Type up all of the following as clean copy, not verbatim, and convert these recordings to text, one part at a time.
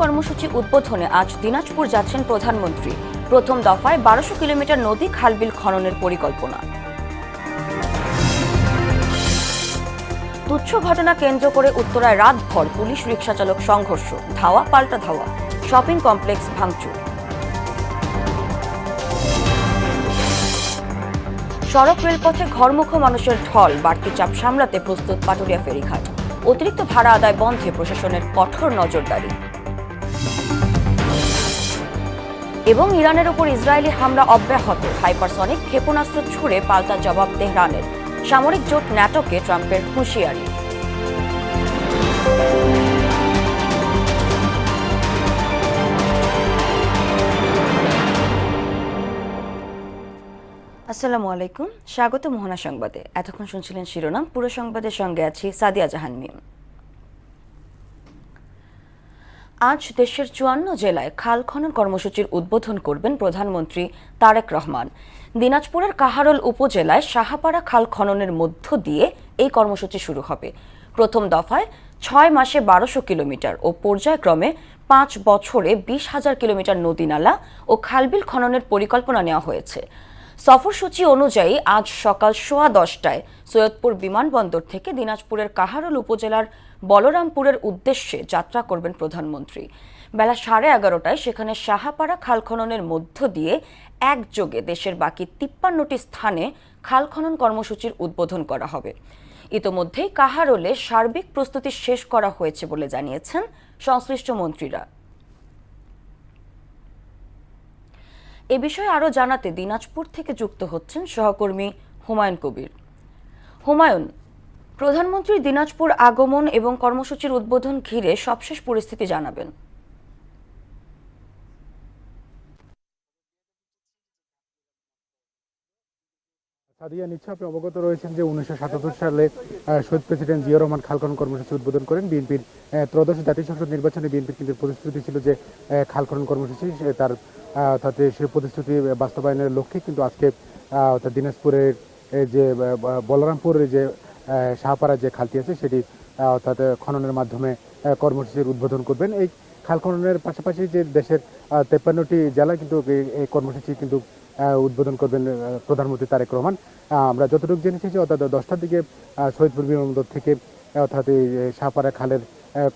কর্মসূচি উদ্বোধনে আজ দিনাজপুর যাচ্ছেন প্রধানমন্ত্রী। প্রথম দফায় 1200 কিলোমিটার নদী খালবিল খননের পরিকল্পনা। তুচ্ছ ঘটনা কেন্দ্র করে উত্তরায় রাতভর পুলিশ রিকশা চালক সংঘর্ষ, ধাওয়া পাল্টা ধাওয়া, শপিং কমপ্লেক্স ভাঙচুর। সড়ক রেলপথে ঘরমুখো মানুষের ঢল, বাড়তি চাপ সামলাতে প্রস্তুত পাটুরিয়া ফেরিঘাট। অতিরিক্ত ভাড়া আদায় বন্ধে প্রশাসনের কঠোর নজরদারি। এবং ইরানের উপর ইসরায়েলি হামলা অব্যাহত, হাইপারসনিক ক্ষেপণাস্ত্র ছুড়ে পাল্টা জবাব তেহরানের। সামরিক জোট ন্যাটোকে ট্রাম্পের হুঁশিয়ারি। আসসালামু আলাইকুম, স্বাগত মোহনা সংবাদে। এতক্ষণ শুনছিলেন শিরোনাম, পুরো সংবাদের সঙ্গে আছি সাদিয়া জাহান মিম। আজ দেশের 54 জেলায় খাল খনন কর্মসূচির উদ্বোধন করবেন প্রধানমন্ত্রী তারেক রহমান। দিনাজপুরের কাহারোল উপজেলায় সাহাপাড়া খাল খননের মধ্য দিয়ে এই কর্মসূচি শুরু হবে। প্রথম দফায় 6 মাসে 1200 কিলোমিটার ও পর্যায়ক্রমে 5 বছরে 20,000 কিলোমিটার নদী নালা ও খালবিল খননের পরিকল্পনা নেওয়া হয়েছে। সফরসূচি অনুযায়ী আজ সকাল 10:15টায় সৈয়দপুর বিমানবন্দর থেকে দিনাজপুরের কাহারোল উপজেলার বলরামপুরের উদ্দেশ্যে যাত্রা করবেন প্রধানমন্ত্রী। বেলা 11:30টায় সেখানে সাহাপাড়া খাল খননের মধ্য দিয়ে একযোগে দেশের বাকি 53টি স্থানে খাল খনন কর্মসূচির উদ্বোধন করা হবে। ইতোমধ্যেই কাহারোলে সার্বিক প্রস্তুতি শেষ করা হয়েছে বলে জানিয়েছেন সংশ্লিষ্ট মন্ত্রীরা। এ বিষয়ে আরও জানাতে দিনাজপুর থেকে যুক্ত হচ্ছেন সহকর্মী হুমায়ুন কবির। হুমায়ুন, প্রধানমন্ত্রী দিনাজপুর আগমন এবং কর্মসূচির উদ্বোধন ঘিরে সবশেষ পরিস্থিতি জানাবেন। সাদিয়া, নিশ্চয় আপনি অবগত রয়েছেন যে 1977 সালে শহীদ প্রেসিডেন্ট জিয়া রহমান খাল খনন কর্মসূচি উদ্বোধন করেন। বিএনপির ত্রয়োদশ জাতীয় সংসদ নির্বাচনে বিএনপির কিন্তু প্রতিশ্রুতি ছিল যে খাল খনন কর্মসূচি তাতে সেই প্রতিশ্রুতি বাস্তবায়নের লক্ষ্যে কিন্তু আজকে দিনাজপুরের যে বলরামপুরের যে শাহপাড়ার যে খালটি আছে সেটি অর্থাৎ খননের মাধ্যমে কর্মসূচির উদ্বোধন করবেন। এই খাল খননের পাশাপাশি যে দেশের 53টি জেলায় কিন্তু এই কর্মসূচি কিন্তু উদ্বোধন করবেন প্রধানমন্ত্রী তারেক রহমান। আমরা যতটুকু জেনেছি যে অর্থাৎ 10টার দিকে শহীদপুর বিমানবন্দর থেকে অর্থাৎ এই শাহপাড়া খালের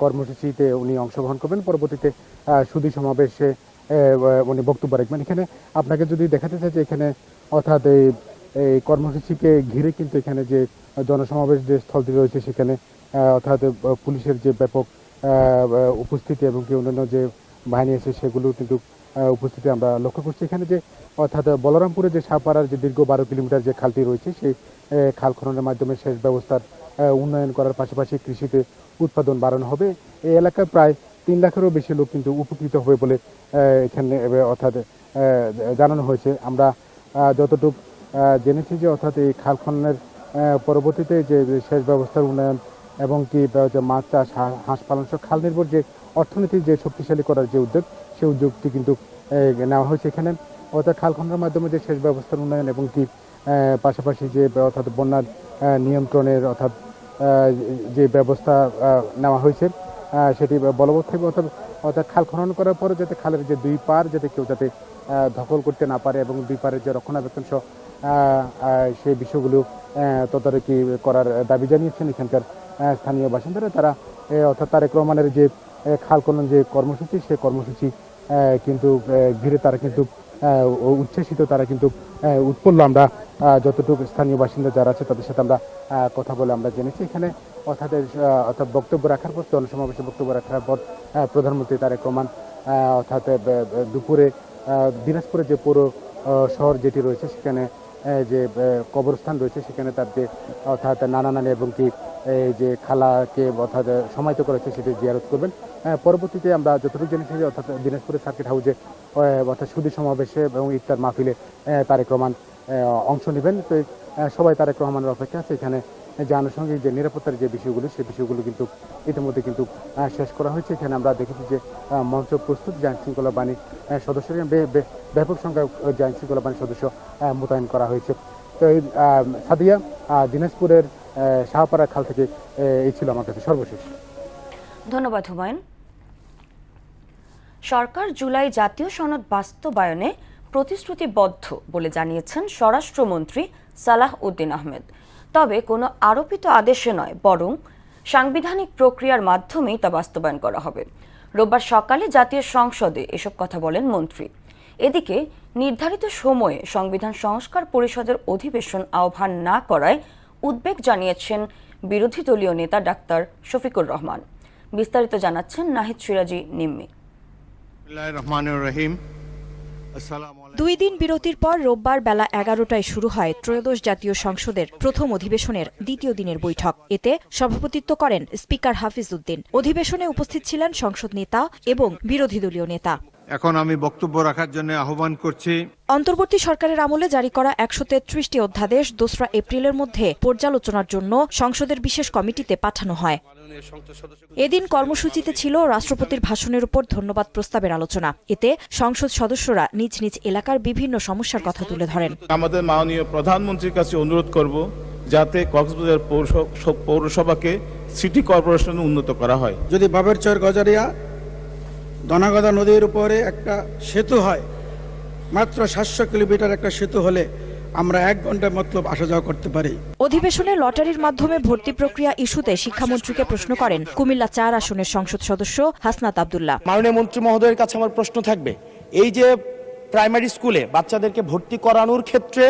কর্মসূচিতে উনি অংশগ্রহণ করবেন। পরবর্তীতে সুধী সমাবেশে উনি বক্তব্য রাখবেন। এখানে আপনাকে যদি দেখাতে চাই যে এখানে অর্থাৎ এই কর্মসূচিকে ঘিরে কিন্তু এখানে যে জনসমাবেশ যে স্থলটি রয়েছে সেখানে অর্থাৎ পুলিশের যে ব্যাপক উপস্থিতি এবং কি অন্যান্য যে বাহিনী আছে সেগুলো কিন্তু উপস্থিতি আমরা লক্ষ্য করছি। এখানে যে অর্থাৎ বলরামপুরে যে সাপাড়ার যে দীর্ঘ 12 কিলোমিটার যে খালটি রয়েছে সেই খাল খননের মাধ্যমে সেচ ব্যবস্থার উন্নয়ন করার পাশাপাশি কৃষিতে উৎপাদন বাড়ানো হবে। এই এলাকায় প্রায় 3 লাখেরও বেশি লোক কিন্তু উপকৃত হবে বলে এখানে অর্থাৎ জানানো হয়েছে। আমরা যতটুকু জেনেছি যে অর্থাৎ এই খাল খননের পরবর্তীতে যে সেচ ব্যবস্থার উন্নয়ন এবং কি মাছ চাষ, হাঁস পালন সহ খাল নির্ভর যে অর্থনীতি যে শক্তিশালী করার যে উদ্যোগ, সেই উদ্যোগটি কিন্তু নেওয়া হয়েছে। এখানে অর্থাৎ খাল খননের মাধ্যমে যে সেচ ব্যবস্থার উন্নয়ন এবং কি পাশাপাশি যে অর্থাৎ বন্যার নিয়ন্ত্রণের অর্থাৎ যে ব্যবস্থা নেওয়া হয়েছে সেটি বলবৎ থাকবে। অর্থাৎ খাল খনন করার পরে যাতে খালের যে দুই পার যাতে কেউ যাতে দখল করতে না পারে এবং দুই পারের যে রক্ষণাবেক্ষণ সহ সেই বিষয়গুলো তদারকি করার দাবি জানিয়েছেন এখানকার স্থানীয় বাসিন্দারা। তারা অর্থাৎ তারেক রহমানের যে খাল খনন যে কর্মসূচি সেই কর্মসূচি কিন্তু ঘিরে তারা কিন্তু উচ্ছ্বাসিত, তারা কিন্তু উৎপন্ন। আমরা যতটুকু স্থানীয় বাসিন্দা যারা আছে তাদের সাথে আমরা কথা বলে আমরা জেনেছি এখানে অর্থাৎ বক্তব্য রাখার পর, জনসমাবেশে বক্তব্য রাখার পর প্রধানমন্ত্রী তারেক রহমান অর্থাৎ দুপুরে দিনাজপুরে যে পৌর শহর যেটি রয়েছে সেখানে যে কবরস্থান রয়েছে সেখানে তার যে অর্থাৎ নানা নানি এবং কি যে খালাকে অর্থাৎ সমাহিত করেছে সেটি জিয়ারত করবেন। পরবর্তীতে আমরা যতটুকু জেনেছি যে অর্থাৎ দিনাজপুরের সার্কিট হাউসে অর্থাৎ সুধী সমাবেশে এবং ইফতার মাহফিলে তারেক রহমান অংশ নেবেন। তো সবাই তারেক রহমানের অপেক্ষা আছে। এখানে যে আনুষঙ্গিক যে নিরাপত্তার যে বিষয়গুলো সেই বিষয়গুলো কিন্তু ইতিমধ্যে কিন্তু শেষ করা হয়েছে। এখানে আমরা দেখেছি যে মঞ্চ প্রস্তুত, যে আইনশৃঙ্খলা বাহিনীর সদস্যরা ব্যাপক সংখ্যক যে আইনশৃঙ্খলা বাহিনীর সদস্য মোতায়েন করা হয়েছে। তো এই সাদিয়া, দিনাজপুরের শাহপাড়া খাল থেকে এই ছিল আমার কাছে সর্বশেষ। ধন্যবাদ হুমায়ুন। সরকার জুলাই জাতীয় সনদ বাস্তবায়নে প্রতিশ্রুতিবদ্ধ বলে জানিয়েছেন স্বরাষ্ট্রমন্ত্রী সালাহ উদ্দিন আহমেদ। তবে কোনো আরোপিত আদেশে নয়, বরং সাংবিধানিক প্রক্রিয়ার মাধ্যমেই তা বাস্তবায়ন করা হবে। রোববার সকালে জাতীয় সংসদে এসব কথা বলেন মন্ত্রী। এদিকে নির্ধারিত সময়ে সংবিধান সংস্কার পরিষদের অধিবেশন আহ্বান না করায় উদ্বেগ জানিয়েছেন বিরোধী দলীয় নেতা ডাক্তার শফিকুর রহমান। বিস্তারিত জানাচ্ছেন নাহিদ সিরাজি নিম্মি। 2 দিন বিরতির পর রোববার বেলা 11টায় শুরু হয় ত্রয়োদশ জাতীয় সংসদের প্রথম অধিবেশনের দ্বিতীয় দিনের বৈঠক। এতে সভাপতিত্ব করেন স্পিকার হাফিজ উদ্দিন। অধিবেশনে উপস্থিত ছিলেন সংসদ নেতা এবং বিরোধী দলীয় নেতা। এখন আমি বক্তব্য রাখার জন্য আহ্বান করছি। অন্তর্বর্তী সরকারের আমলে জারি করা 133টি অধ্যাদেশ 2রা এপ্রিলের মধ্যে পর্যালোচনার জন্য সংসদের বিশেষ কমিটিতে পাঠানো হয়। এদিন কর্মসূচিতে ছিল রাষ্ট্রপতির ভাষণের উপর ধন্যবাদ প্রস্তাবের আলোচনা। এতে সংসদ সদস্যরা নিজ নিজ এলাকার বিভিন্ন সমস্যার কথা তুলে ধরেন। আমাদের মাননীয় প্রধানমন্ত্রীর কাছে অনুরোধ করব যাতে কক্সবাজার পৌরসভাকে সিটি কর্পোরেশন উন্নত করা হয়। যদি বাবেরচর গজারিয়া দনাগদা নদীর উপরে একটা সেতু হয়, মাত্র 700 কিলোমিটার একটা সেতু হলে আমরা 1 ঘন্টার মতলব আসা যাওয়া করতে পারি। অধিবেশনে লটারির মাধ্যমে ভর্তি প্রক্রিয়া ইস্যুতে শিক্ষামন্ত্রীকে প্রশ্ন করেন কুমিল্লা 4 আসনের সংসদ সদস্য হাসনাত আব্দুল্লাহ। মাননীয় মন্ত্রী মহোদয়ের কাছে আমার প্রশ্ন থাকবে, এই যে প্রাইমারি স্কুলে বাচ্চাদেরকে ভর্তি করানোর ক্ষেত্রে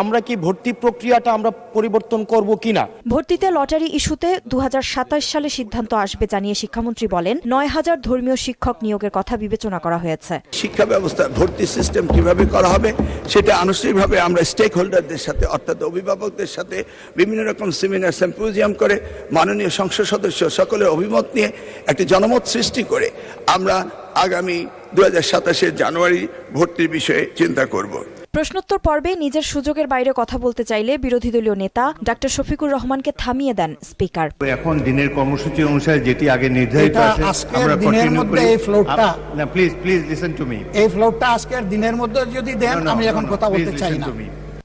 আমরা কি ভর্তি প্রক্রিয়াটা আমরা পরিবর্তন করব কিনা? ভর্তিতে লটারি ইস্যুতে 2027 সালে সিদ্ধান্ত আসবে জানিয়ে শিক্ষামন্ত্রী বলেন 9000 ধর্মীয় শিক্ষক নিয়োগের কথা বিবেচনা করা হয়েছে। শিক্ষা ব্যবস্থা ভর্তি সিস্টেম কিভাবে করা হবে সেটা আনুষ্ঠানিকভাবে আমরা স্টেক হোল্ডারদের সাথে অর্থাৎ অভিভাবকদের সাথে বিভিন্ন রকম সেমিনার সিম্পোজিয়াম করে মাননীয় সংসদ সদস্য সকলের অভিমত নিয়ে একটি জনমত সৃষ্টি করে আমরা আগামী 2027 জানুয়ারি ভর্তির বিষয়ে চিন্তা করব। প্রশ্নোত্তর পর্বে নিজের সুযোগের বাইরে কথা বলতে চাইলে বিরোধী দলীয় নেতা ডাক্তার শফিকুর রহমানকে থামিয়ে দেন স্পিকার। এখন দিনের কর্মসূচি অনুসারে যেটি আগে নির্ধারিত আছে আমরা কন্টিনিউ করি। এই ফ্লোরটা না, প্লিজ লিসেন টু মি। এই ফ্লোরটা আজকের দিনের মধ্যে যদি দেন আমি এখন কথা বলতে চাই না।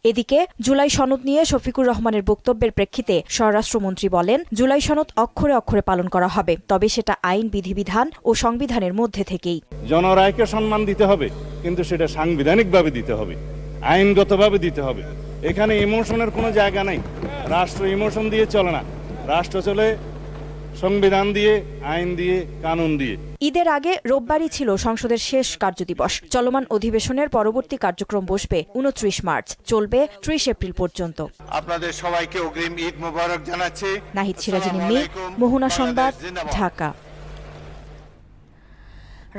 এদিকে জুলাই সনদ নিয়ে শফিকুর রহমানের বক্তব্যের প্রেক্ষিতে স্বরাষ্ট্রমন্ত্রী বলেন জুলাই সনদ অক্ষরে অক্ষরে পালন করা হবে, তবে সেটা আইন বিধিবিধান ও সংবিধানের মধ্যে থেকেই। জনরায়কে সম্মান দিতে হবে, কিন্তু সেটা সাংবিধানিকভাবে দিতে হবে, আইনগতভাবে দিতে হবে। এখানে ইমোশনের কোনো জায়গা নাই। রাষ্ট্র ইমোশন দিয়ে চলে না, রাষ্ট্র চলে সংবিধান দিয়ে, আইন দিয়ে, কানুন দিয়ে। ঈদের আগে রোববারই ছিল সংসদের শেষ কার্যদিবস। চলমান অধিবেশনের পরবর্তী কার্যক্রম বসবে 29 মার্চ, চলবে 30 এপ্রিল পর্যন্ত। আপনাদের সবাইকে অগ্রিম ঈদ মোবারক জানাচ্ছি। নাহিদ সিরাজি নিম্মি, মোহনা সংবাদ, ঢাকা।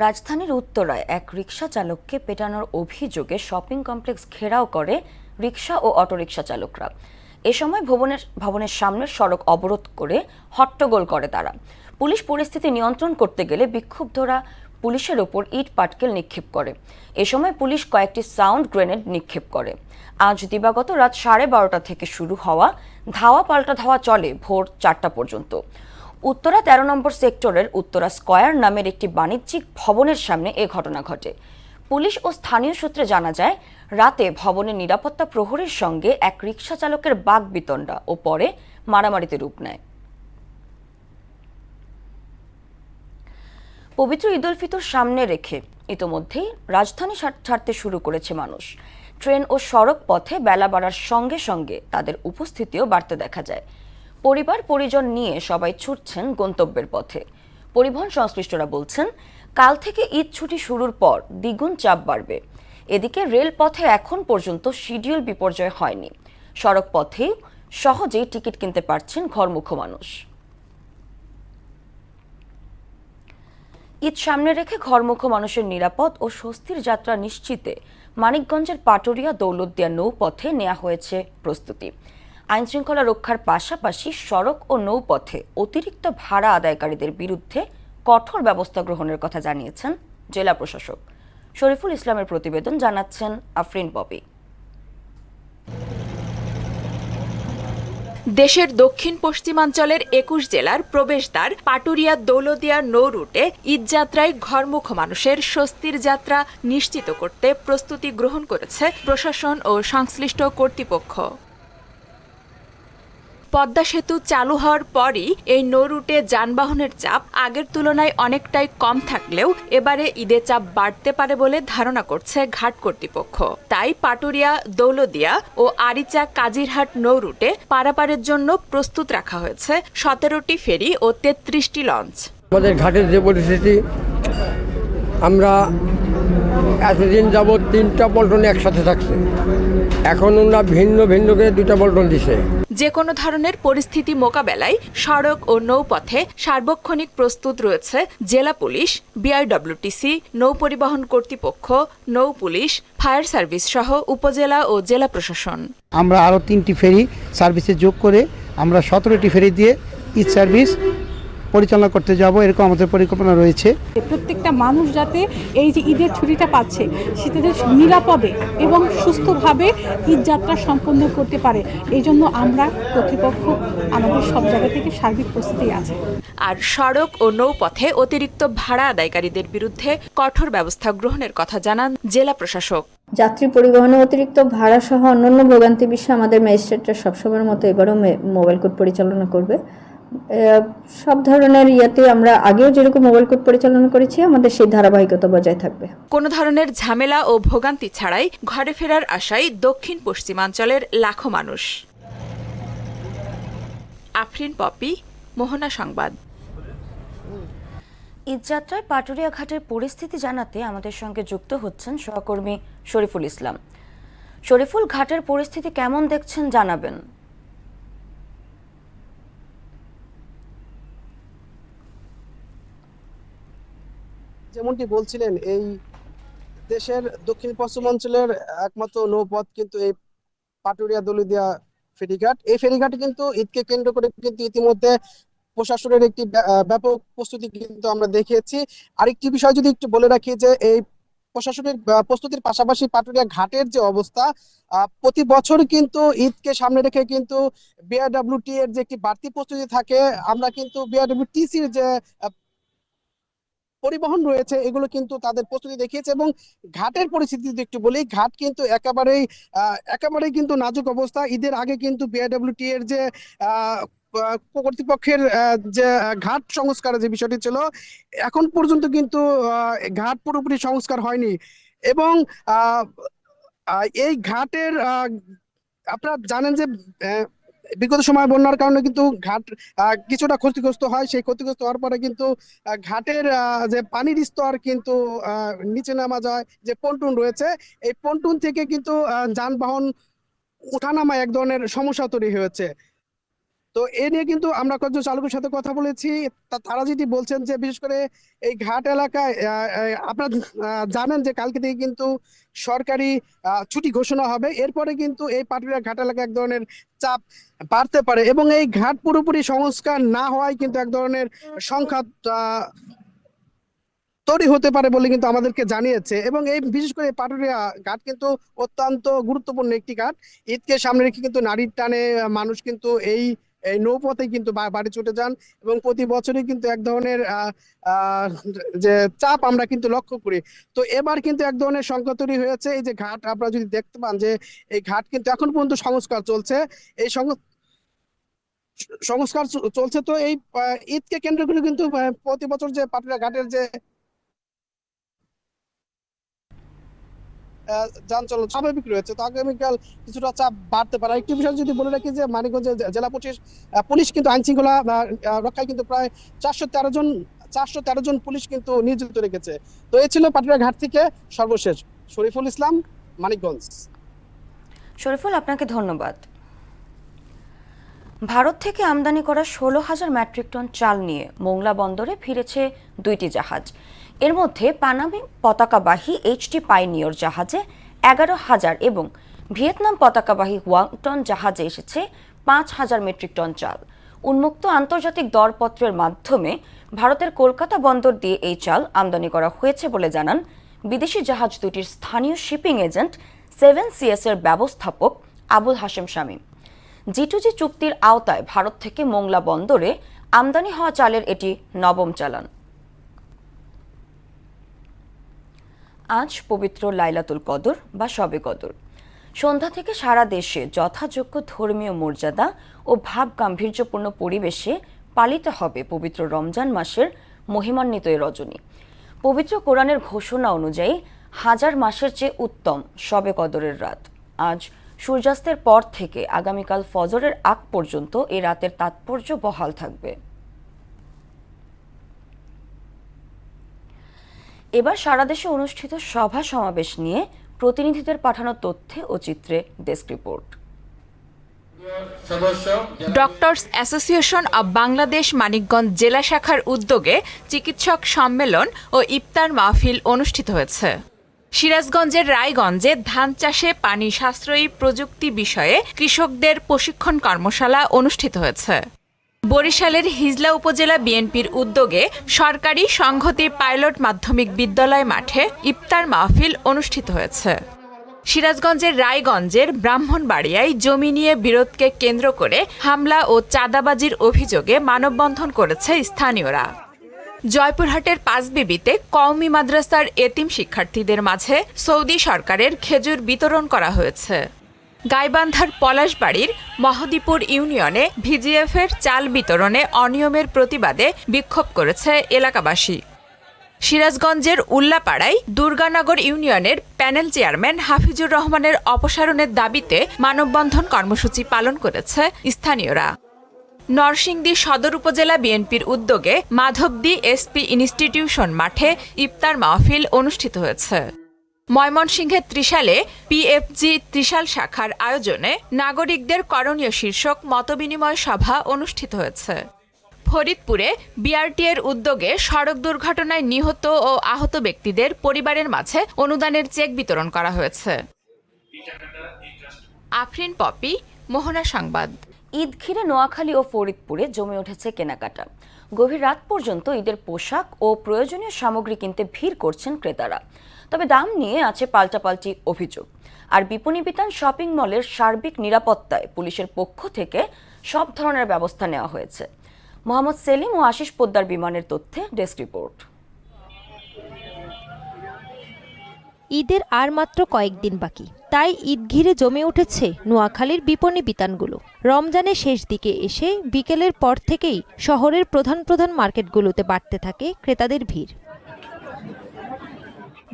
রাজধানীর উত্তরায় এক রিকশা চালককে পেটানোর অভিযোগে শপিং কমপ্লেক্স ঘেরাও করে রিকশা ও অটোরিকশা চালকরা। এ সময় ভবনের সামনের সড়ক অবরোধ করে হট্টগোল করে তারা। পুলিশ পরিস্থিতি নিয়ন্ত্রণ করতে গেলে বিক্ষুব্ধরা পুলিশের ওপর ইট পাটকেল নিক্ষেপ করে। এ সময় পুলিশ কয়েকটি সাউন্ড গ্রেনেড নিক্ষেপ করে। আজ দিবাগত রাত 12:30 থেকে শুরু হওয়া ধাওয়া পাল্টা ধাওয়া চলে ভোর 4টা পর্যন্ত। উত্তরা 13 নম্বর সেক্টরের উত্তরা স্কয়ার নামের একটি বাণিজ্যিক ভবনের সামনে এ ঘটনা ঘটে। পুলিশ ও স্থানীয় সূত্রে জানা যায়, রাতে ভবনের নিরাপত্তা প্রহরীর সঙ্গে এক রিকশা চালকের বাকবিতণ্ডা ও পরে মারামারিতে রূপ নেয়। পবিত্র ঈদ উল ফিতর সামনে রেখে ইতোমধ্যেই রাজধানী ছাড়তে শুরু করেছে মানুষ। ট্রেন ও সড়ক পথে বেলা বাড়ার সঙ্গে সঙ্গে তাদের উপস্থিতিও বাড়তে দেখা যায়। পরিবার পরিজন নিয়ে সবাই ছুটছেন গন্তব্যের পথে। পরিবহন সংশ্লিষ্টরা বলছেন, কাল থেকে ঈদ ছুটি শুরুর পর দ্বিগুণ চাপ বাড়বে। এদিকে রেলপথে এখন পর্যন্ত শিডিউল বিপর্যয় হয়নি। সড়ক পথেই সহজেই টিকিট কিনতে পারছেন ঘরমুখো মানুষ। ঈদ সামনে রেখে ঘরমুখো মানুষের নিরাপদ ও স্বস্তির যাত্রা নিশ্চিতে মানিকগঞ্জের পাটুরিয়া দৌলতদিয়া নৌপথে নেওয়া হয়েছে প্রস্তুতি। আইনশৃঙ্খলা রক্ষার পাশাপাশি সড়ক ও নৌপথে অতিরিক্ত ভাড়া আদায়কারীদের বিরুদ্ধে কঠোর ব্যবস্থা গ্রহণের কথা জানিয়েছেন জেলা প্রশাসক। শরীফুল ইসলামের প্রতিবেদন, জানাচ্ছেন আফরিন পপি। দেশের দক্ষিণ পশ্চিমাঞ্চলের 21 জেলার প্রবেশদ্বার পাটুরিয়া দৌলতদিয়া নৌ রুটে ঈদযাত্রায় ঘরমুখো মানুষের স্বস্তির যাত্রা নিশ্চিত করতে প্রস্তুতি গ্রহণ করেছে প্রশাসন ও সংশ্লিষ্ট কর্তৃপক্ষ। পদ্মা সেতু চালু হওয়ার পরই এই নৌ রুটে যানবাহনের চাপ আগের তুলনায় অনেকটাই কম থাকলেও এবারে ঈদে চাপ বাড়তে পারে বলে ধারণা করছে ঘাট কর্তৃপক্ষ। তাই পাটুরিয়া, দৌলদিয়া ও আরিচা কাজিরহাট নৌ রুটে পারাপারের জন্য প্রস্তুত রাখা হয়েছে 17টি ফেরি ও 33টি লঞ্চ। আমাদের ঘাটের যে পরিস্থিতি, আমরা এতদিন যাবৎ 3টা পল্টন একসাথে থাকছে, এখন ওরা ভিন্ন ভিন্ন করে 2টা পল্টন দিছে। যে কোনো ধরনের পরিস্থিতি মোকাবেলায় সড়ক ও নৌপথে সার্বক্ষণিক প্রস্তুত রয়েছে জেলা পুলিশ, বিআরডব্লিউটিসি, নৌ পরিবহন কর্তৃপক্ষ, নৌ পুলিশ, ফায়ার সার্ভিস সহ উপজেলা ও জেলা প্রশাসন। আমরা আরও 3টি ফেরি সার্ভিসে যোগ করে আমরা 17টি ফেরি দিয়ে ঈদ সার্ভিস পরিচালনা করতে যাব, এরকম আমাদের পরিকল্পনা রয়েছে। প্রত্যেকটা মানুষ যাতে এই যে ঈদের ছুটিটা পাচ্ছে সেটা নিরাপদে এবং সুস্থভাবে ঈদ যাত্রা সম্পন্ন করতে পারে, এই জন্য আমরা কর্তৃপক্ষ আমাদের সব জায়গা থেকে সার্বিক প্রস্তুতি আছে। আর সড়ক ও নৌপথে অতিরিক্ত ভাড়া আদায়কারীদের বিরুদ্ধে কঠোর ব্যবস্থা গ্রহণের কথা জানান জেলা প্রশাসক। যাত্রী পরিবহনে অতিরিক্ত ভাড়া সহ অন্যান্য ভোগান্তি বিষয়ে আমাদের ম্যাজিস্ট্রেটরা সবসময়ের মতো এবারও মোবাইল কোর্ট পরিচালনা করবে। সব ধরনের ইয়াতে আমরা আগেও যেরকম মোবাইল কোর্ট পরিচালনা করেছি, আমাদের সেই ধারাবাহিকতা বজায় থাকবে। কোনো ধরনের ঝামেলা ও ভোগান্তি ছাড়াই ঘরে ফেরার আশায় দক্ষিণ পশ্চিমাঞ্চলের লাখো মানুষ। আফরিন পপি, মোহনা সংবাদ। ঈদযাত্রায় পাটুরিয়া ঘাটের পরিস্থিতি জানাতে আমাদের সঙ্গে যুক্ত হচ্ছেন সহকর্মী শরীফুল ইসলাম। শরীফুল, ঘাটের পরিস্থিতি কেমন দেখছেন জানাবেন। যেমনটি বলছিলেন, এই দেশের দক্ষিণ পশ্চিমাঞ্চলের একমাত্র নৌপথ কিন্তু এই পাটুরিয়া দৌলদিয়া ফেরিঘাট। এই ফেরিঘাটে কিন্তু ঈদকে কেন্দ্র করে কিন্তু ইতিমধ্যে প্রশাসনের একটি ব্যাপক প্রস্তুতি কিন্তু আমরা দেখেছি। আরেকটি বিষয় যদি একটু বলে রাখি যে এই প্রশাসনের প্রস্তুতির পাশাপাশি পাটুরিয়া ঘাটের যে অবস্থা, প্রতি বছর কিন্তু ঈদকে সামনে রেখে কিন্তু বিআরডব্লিউটি এর যে একটি বাড়তি প্রস্তুতি থাকে, আমরা কিন্তু বিআরডব্লিউটিসির যে পরিবহন রয়েছে এগুলো কিন্তু তাদের প্রস্তুতি দেখিয়েছে। এবং ঘাটের পরিস্থিতি যদি একটু বলি, ঘাট কিন্তু একেবারেই কিন্তু নাজুক অবস্থা। ঈদের আগে কিন্তু বিআরডব্লিউটি এর যে কর্তৃপক্ষের যে ঘাট সংস্কারের যে বিষয়টি ছিল, এখন পর্যন্ত কিন্তু ঘাট পুরোপুরি সংস্কার হয়নি। এবং এই ঘাটের আপনারা জানেন যে বিগত সময় বন্যার কারণে কিন্তু ঘাট কিছুটা ক্ষতিগ্রস্ত হয়। সেই ক্ষতিগ্রস্ত হওয়ার পরে কিন্তু ঘাটের যে পানির স্তর কিন্তু নিচে নামা যায়। যে পন্টুন রয়েছে, এই পন্টুন থেকে কিন্তু যানবাহন ওঠানামা এক ধরনের সমস্যা তৈরি হয়েছে। তো এ নিয়ে কিন্তু আমরা কয়েকজন চালকের সাথে কথা বলেছি, তারা যেটি বলছেন যে বিশেষ করে এই ঘাট এলাকায় আপনারা জানেন যে কালকে থেকে কিন্তু সরকারি ছুটি ঘোষণা হবে। এরপরে কিন্তু এই পাটুরিয়া ঘাট এলাকায় এক ধরনের চাপ বাড়তে পারে এবং এই ঘাট পুরোপুরি সংস্কার না হওয়ায় কিন্তু এক ধরনের সংখ্যা তৈরি হতে পারে বলে কিন্তু আমাদেরকে জানিয়েছে। এবং এই বিশেষ করে পাটুরিয়া ঘাট কিন্তু অত্যন্ত গুরুত্বপূর্ণ একটি ঘাট। ঈদকে সামনে রেখে কিন্তু নারীর টানে মানুষ কিন্তু এই নৌপথে কিন্তু বাড়ি ছুটে যান এবং প্রতি বছরই কিন্তু এক ধরনের যে চাপ আমরা কিন্তু লক্ষ্য করি। তো এবার কিন্তু এক ধরনের সংখ্যা তৈরি হয়েছে। এই যে ঘাট আপনারা যদি দেখতে পান যে এই ঘাট কিন্তু এখন পর্যন্ত সংস্কার চলছে, এই সংস্কার চলছে। তো এই ঈদকে কেন্দ্র করে কিন্তু প্রতি বছর যে পাটুরিয়া ঘাটের যে যান চলাচল স্বাভাবিক রয়েছে, তো আগামীকাল কিছুটা চাপ বাড়তে পারে। একটি বিষয় যদি বলে রাখি যে মানিকগঞ্জের জেলা পুলিশ কিন্তু আইন শৃঙ্খলা রক্ষায় কিন্তু প্রায় 413 জন পুলিশ কিন্তু নিয়োজিত রেখেছে। তো এই ছিল পাটুরিয়া ঘাট থেকে সর্বশেষ। শরীফুল ইসলাম, মানিকগঞ্জ। শরীফুল, আপনাকে ধন্যবাদ। ভারত থেকে আমদানি করা 16,000 মেট্রিক টন চাল নিয়ে মোংলা বন্দরে ফিরেছে 2টি জাহাজ। এর মধ্যে পানামা পতাকাবাহী এইচটি পাইনিয়র জাহাজে 11,000 এবং ভিয়েতনাম পতাকাবাহী ওয়াংটন জাহাজে এসেছে 5,000 মেট্রিক টন চাল। উন্মুক্ত আন্তর্জাতিক দরপত্রের মাধ্যমে ভারতের কলকাতা বন্দর দিয়ে এই চাল আমদানি করা হয়েছে বলে জানান বিদেশি জাহাজ দুটির স্থানীয় শিপিং এজেন্ট 7CS এর ব্যবস্থাপক আবুল হাশেম শামীম। G2G চুক্তির আওতায় ভারত থেকে মোংলা বন্দরে আমদানি হওয়া চালের এটি নবম চালান। আজ পবিত্র লাইলাতুল কদর বা শবে কদর। সন্ধ্যা থেকে সারা দেশে যথাযোগ্য ধর্মীয় মর্যাদা ও ভাব গাম্ভীর্যপূর্ণ পরিবেশে পালিত হবে পবিত্র রমজান মাসের মহিমান্বিত এই রজনী। পবিত্র কোরআনের ঘোষণা অনুযায়ী হাজার মাসের চেয়ে উত্তম শবে কদরের রাত। আজ সূর্যাস্তের পর থেকে আগামীকাল ফজরের আগ পর্যন্ত এই রাতের তাৎপর্য বহাল থাকবে। এবার সারা দেশে অনুষ্ঠিত সভা সমাবেশ নিয়ে প্রতিনিধিদের পাঠানো তথ্যে ও চিত্রে desk report. Doctors association of Bangladesh Manikganj জেলা শাখার উদ্যোগে চিকিৎসক সম্মেলন ও ইফতার মাহফিল অনুষ্ঠিত হয়েছে। সিরাজগঞ্জের রায়গঞ্জে ধান চাষে পানি সাশ্রয়ী প্রযুক্তি বিষয়ে কৃষকদের প্রশিক্ষণ কর্মশালা অনুষ্ঠিত হয়েছে। বরিশালের হিজলা উপজেলা বিএনপির উদ্যোগে সরকারি সংহতি পাইলট মাধ্যমিক বিদ্যালয় মাঠে ইফতার মাহফিল অনুষ্ঠিত হয়েছে। সিরাজগঞ্জের রায়গঞ্জের ব্রাহ্মণবাড়িয়ায় জমি নিয়ে বিরোধকে কেন্দ্র করে হামলা ও চাঁদাবাজির অভিযোগে মানববন্ধন করেছে স্থানীয়রা। জয়পুরহাটের পাঁচবিবিতে কওমি মাদ্রাসার এতিম শিক্ষার্থীদের মাঝে সৌদি সরকারের খেজুর বিতরণ করা হয়েছে। গাইবান্ধার পলাশবাড়ির মহদীপুর ইউনিয়নে ভিজিএফের চাল বিতরণে অনিয়মের প্রতিবাদে বিক্ষোভ করেছে এলাকাবাসী। সিরাজগঞ্জের উল্লাপাড়ায় দুর্গানগর ইউনিয়নের প্যানেল চেয়ারম্যান হাফিজুর রহমানের অপসারণের দাবিতে মানববন্ধন কর্মসূচি পালন করেছে স্থানীয়রা। নরসিংদী সদর উপজেলা বিএনপির উদ্যোগে মাধবদী এসপি ইনস্টিটিউশন মাঠে ইফতার মাহফিল অনুষ্ঠিত হয়েছে। ময়মনসিংহের ত্রিশালে পিএফজি ত্রিশাল শাখার আয়োজনে নাগরিকদের করণীয় শীর্ষক মতবিনিময় সভা অনুষ্ঠিত হয়েছে। ফরিদপুরে বিআরটি এর উদ্যোগে সড়ক দুর্ঘটনায় নিহত ও আহত ব্যক্তিদের পরিবারের মাঝে অনুদানের চেক বিতরণ করা হয়েছে। আফরিন পপি, মোহনা সংবাদ। ঈদ ঘিরে নোয়াখালী ও ফরিদপুরে জমে উঠেছে কেনাকাটা। গভীর রাত পর্যন্ত ঈদের পোশাক ও প্রয়োজনীয় সামগ্রী কিনতে ভিড় করছেন ক্রেতারা। তবে দাম নিয়ে আছে পাল্টাপাল্টি অভিযোগ। আর বিপণিবিতান শপিং মলের সার্বিক নিরাপত্তায় পুলিশের পক্ষ থেকে সব ধরনের ব্যবস্থা নেওয়া হয়েছে। মোহাম্মদ সেলিম ও আশিস পোদ্দার বিমানের তথ্যে ডেস্ক রিপোর্ট। ঈদের আর মাত্র কয়েকদিন বাকি, তাই ঈদ ঘিরে জমে উঠেছে নোয়াখালীর বিপণী বিতানগুলো। রমজানের শেষ দিকে এসে বিকেলের পর থেকেই শহরের প্রধান প্রধান মার্কেটগুলোতে বাড়তে থাকে ক্রেতাদের ভিড়।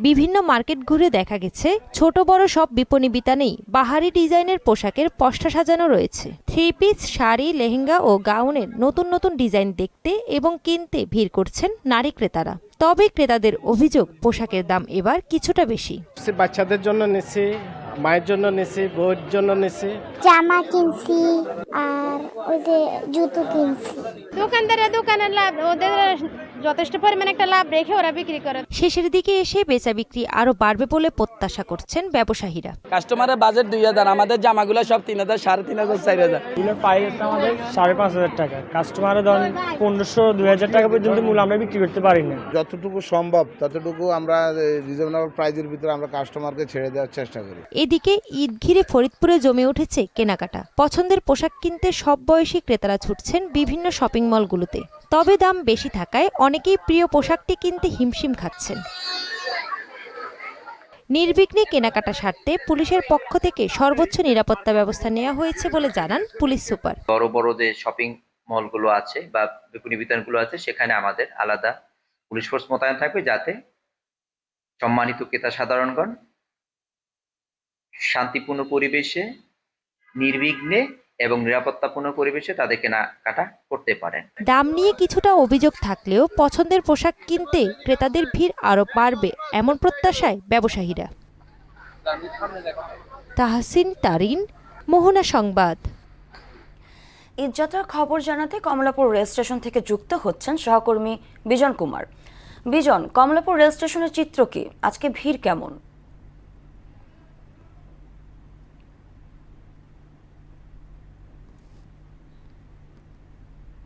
বিভিন্ন মার্কেট ঘুরে দেখা গেছে ছোট বড় সব বিপণী বিতানেই বাহারি ডিজাইনের পোশাকের পসরা সাজানো রয়েছে। থ্রি পিস, শাড়ি, লেহেঙ্গা ও গাউনের নতুন নতুন ডিজাইন দেখতে এবং কিনতে ভিড় করছেন নারী ক্রেতারা। তবে ক্রেতাদের অভিযোগ, পোশাকের দাম এবার কিছুটা বেশি। বাচ্চাদের জন্য নিছি, মায়ের জন্য নিছি, বউয়ের জন্য নিছি, জামা কিনছি আর ওই যে জুতো কিনছি। দোকানের লাভ, ওদের যথেষ্ট পরিমাণে একটা লাভ রেখে ওরা বিক্রি করে। শেষের দিকে এসে বেচা বিক্রি আরো বাড়বে বলে প্রত্যাশা করছেন ব্যবসায়ীরা। কাস্টমারের বাজেট 2000, আমাদের জামাগুলো সব 3000, 3500, 4000। এগুলো পাইছে আমাদের 5500 টাকা। কাস্টমারের ধরেন 1500-2000 টাকা পর্যন্ত মূল্য আমরা বিক্রি করতে পারি না। যতটুকু সম্ভব ততটুকু আমরা রিজনেবল প্রাইসের ভিতরে আমরা কাস্টমারকে ছেড়ে দেওয়ার চেষ্টা করি। এদিকে ঈদ ঘিরে ফরিদপুরে জমে উঠেছে কেনাকাটা। পছন্দের পোশাক কিনতে সব বয়সী ক্রেতারা ছুটছেন বিভিন্ন শপিং মলগুলোতে। তবে দাম বেশি থাকায় অনেকেই প্রিয় পোশাকটি কিনতে হিমশিম খাচ্ছেন। নির্বিঘ্নে কেনাকাটা সারতে পুলিশের পক্ষ থেকে সর্বোচ্চ নিরাপত্তা ব্যবস্থা নেওয়া হয়েছে বলে জানান পুলিশ সুপার। বড় বড় যে শপিং মলগুলো আছে বা বিপণী বিতানগুলো আছে, সেখানে আমাদের আলাদা পুলিশ ফোর্স মোতায়েন থাকবে, যাতে সম্মানিত ক্রেতা সাধারণগণ শান্তিপূর্ণ পরিবেশে, নির্বিঘ্নে এবং নিরাপত্তাপূর্ণ পরিবেশে তাদের কেনাকাটা করতে পারেন। দাম নিয়ে কিছুটা অভিযোগ থাকলেও পছন্দের পোশাক কিনতে ক্রেতাদের ভিড় আরো বাড়বে এমন প্রত্যাশায় ব্যবসায়ীরা। তাহসিন তারিন, মোহনা সংবাদ। ঈদযাত্রার খবর জানাতে কমলাপুর রেল স্টেশন থেকে যুক্ত হচ্ছেন সহকর্মী বিজন কুমার। বিজন, কমলাপুর রেল স্টেশনের চিত্র কি? আজকে ভিড় কেমন?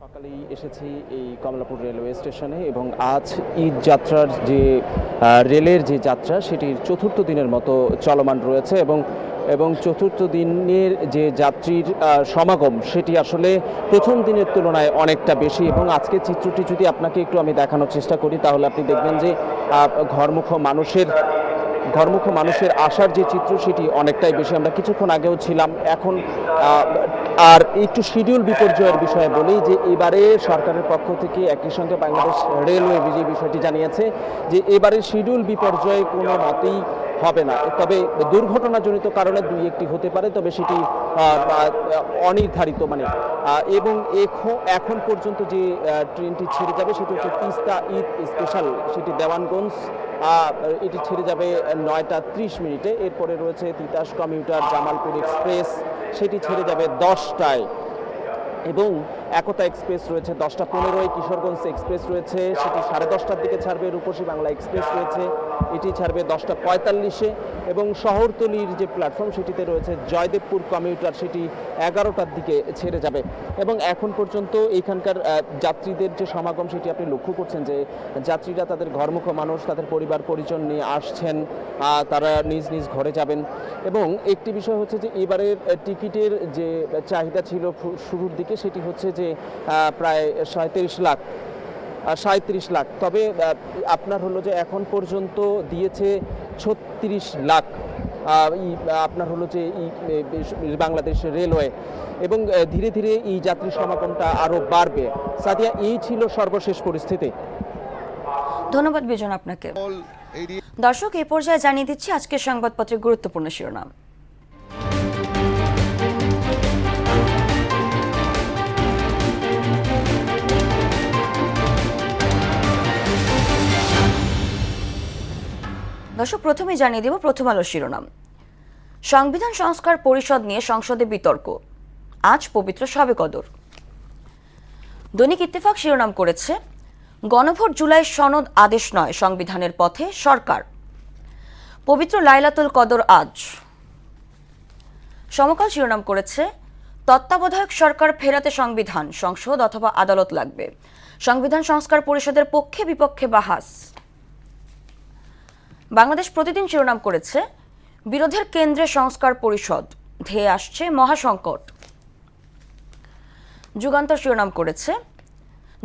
সকালেই এসেছি এই কমলাপুর রেলওয়ে স্টেশনে এবং আজ ঈদ যাত্রার যে রেলের যে যাত্রা সেটির চতুর্থ দিনের মতো চলমান রয়েছে এবং এবং চতুর্থ দিনের যে যাত্রীর সমাগম সেটি আসলে প্রথম দিনের তুলনায় অনেকটা বেশি। এবং আজকের চিত্রটি যদি আপনাকে একটু আমি দেখানোর চেষ্টা করি তাহলে আপনি দেখবেন যে ঘরমুখ মানুষের আসার যে চিত্র সেটি অনেকটাই বেশি। আমরা কিছুক্ষণ আগেও ছিলাম। এখন আর একটু শিডিউল বিপর্যয়ের বিষয়ে বলি যে এবারে সরকারের পক্ষ থেকে একই সঙ্গে বাংলাদেশ রেলওয়ে যে বিষয়টি জানিয়েছে যে এবারে শিডিউল বিপর্যয় কোনো মতেই হবে না, তবে দুর্ঘটনাজনিত কারণে দুই একটি হতে পারে, তবে সেটি অনির্ধারিত এবং এখন পর্যন্ত যে ট্রেনটি ছেড়ে যাবে সেটি হচ্ছে তিস্তা ঈদ স্পেশাল, সেটি দেওয়ানগঞ্জ, এটি ছেড়ে যাবে 9টা 30 মিনিটে। এরপরে রয়েছে তিতাস কমিউটার জামালপুর এক্সপ্রেস, সেটি ছেড়ে যাবে 10টায় এবং একতা এক্সপ্রেস রয়েছে 10টা 15, কিশোরগঞ্জ এক্সপ্রেস রয়েছে সেটি 10:30টার দিকে ছাড়বে, রূপসী বাংলা এক্সপ্রেস রয়েছে এটি ছাড়বে 10টা 45-এ এবং শহরতলির যে প্ল্যাটফর্ম সেটিতে রয়েছে জয়দেবপুর কমিউটার, সেটি 11টার দিকে ছেড়ে যাবে। এবং এখন পর্যন্ত এইখানকার যাত্রীদের যে সমাগম সেটি আপনি লক্ষ্য করছেন যে যাত্রীরা তাদের ঘরমুখ মানুষ, তাদের পরিবার পরিজন নিয়ে আসছেন, তারা নিজ নিজ ঘরে যাবেন। এবং একটি বিষয় হচ্ছে যে এবারের টিকিটের যে চাহিদা ছিল শুরুর দিকে সেটি হচ্ছে যে প্রায় 37 লাখ, তবে আপনার হলো যে এখন পর্যন্ত দিয়েছে 36 লাখ আপনার হলো যে বাংলাদেশ রেলওয়ে, এবং ধীরে ধীরে এই যাত্রী সমাগমটা আরো বাড়বে। সাদিয়া, এই ছিল সর্বশেষ পরিস্থিতি। ধন্যবাদ বিজন আপনাকে। দর্শক, এই পর্যায়ে জানিয়ে দিচ্ছি আজকের সংবাদপত্রের গুরুত্বপূর্ণ শিরোনাম। দর্শক, প্রথমে জানিয়ে দেব প্রথম আলো শিরোনাম। সংবিধান সংস্কার পরিষদ নিয়ে সংসদে বিতর্ক, আজ পবিত্র শবে কদর। দৈনিক ইত্তেফাক শিরোনাম করেছে গণভোট জুলাই সনদ আদেশ নয়, সংবিধানের পথে সরকার। পবিত্র লাইলাতুল কদর আজ। সমকাল শিরোনাম করেছে তত্ত্বাবধায়ক সরকার ফেরাতে সংবিধান, সংসদ অথবা আদালত লাগবে। সংবিধান সংস্কার পরিষদের পক্ষে বিপক্ষে বাহাস। বাংলাদেশ প্রতিদিন শিরোনাম করেছে বিরোধের কেন্দ্রে সংস্কার পরিষদ, ধেয়ে আসছে মহাসংকট। যুগান্তর শিরোনাম করেছে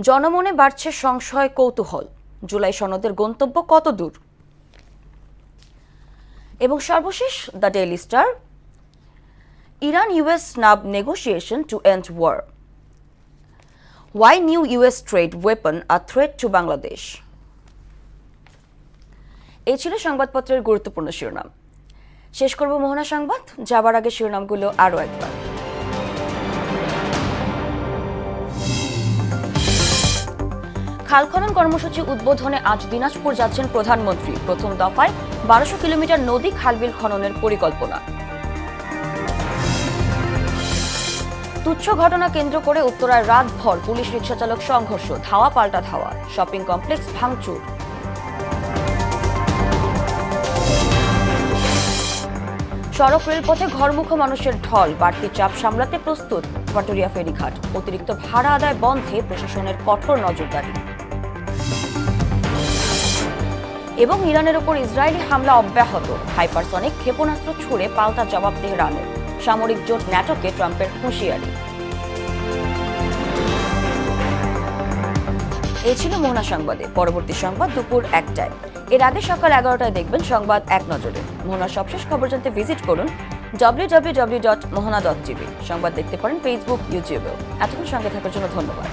জনমনে বাড়ছে সংশয় কৌতূহল, জুলাই সনদের গন্তব্য কত দূর। এবং সর্বশেষ the Daily Star, Iran US snub negotiation to end war, why new US trade weapon a threat to Bangladesh. এই ছিল সংবাদপত্রের গুরুত্বপূর্ণ শিরোনাম। শেষ করব মোহনা সংবাদ, যাবার আগে শিরোনামগুলো আরও একবার। খাল খনন কর্মসূচি উদ্বোধনে আজ দিনাজপুর যাচ্ছেন প্রধানমন্ত্রী। প্রথম দফায় 1200 কিলোমিটার নদী খালবিল খননের পরিকল্পনা। তুচ্ছ ঘটনা কেন্দ্র করে উত্তরায় রাতভর পুলিশ রিকশা চালক সংঘর্ষ, ধাওয়া পাল্টা ধাওয়া, শপিং কমপ্লেক্স ভাঙচুর। সড়ক রেলপথে ঘরমুখ মানুষের ঢল, বাড়তি চাপ সামলাতে প্রস্তুত পাটুরিয়া ফেরিঘাট। অতিরিক্ত ভাড়া আদায় বন্ধে প্রশাসনের কঠোর নজরদারি। এবং ইরানের ওপর ইসরায়েলি হামলা অব্যাহত, হাইপারসনিক ক্ষেপণাস্ত্র ছুড়ে পাল্টা জবাব তেহরানের। সামরিক জোট ন্যাটোকে ট্রাম্পের হুঁশিয়ারি। এই ছিল মোহনা সংবাদে। পরবর্তী সংবাদ দুপুর 1টায়। এর আগে সকাল 11টায় দেখবেন সংবাদ এক নজরে। মোহনার সবশেষ খবর জানতে ভিজিট করুন www.mohana.tv। সংবাদ দেখতে পারেন ফেসবুক, ইউটিউবেও। এতক্ষণ সঙ্গে থাকার জন্য ধন্যবাদ।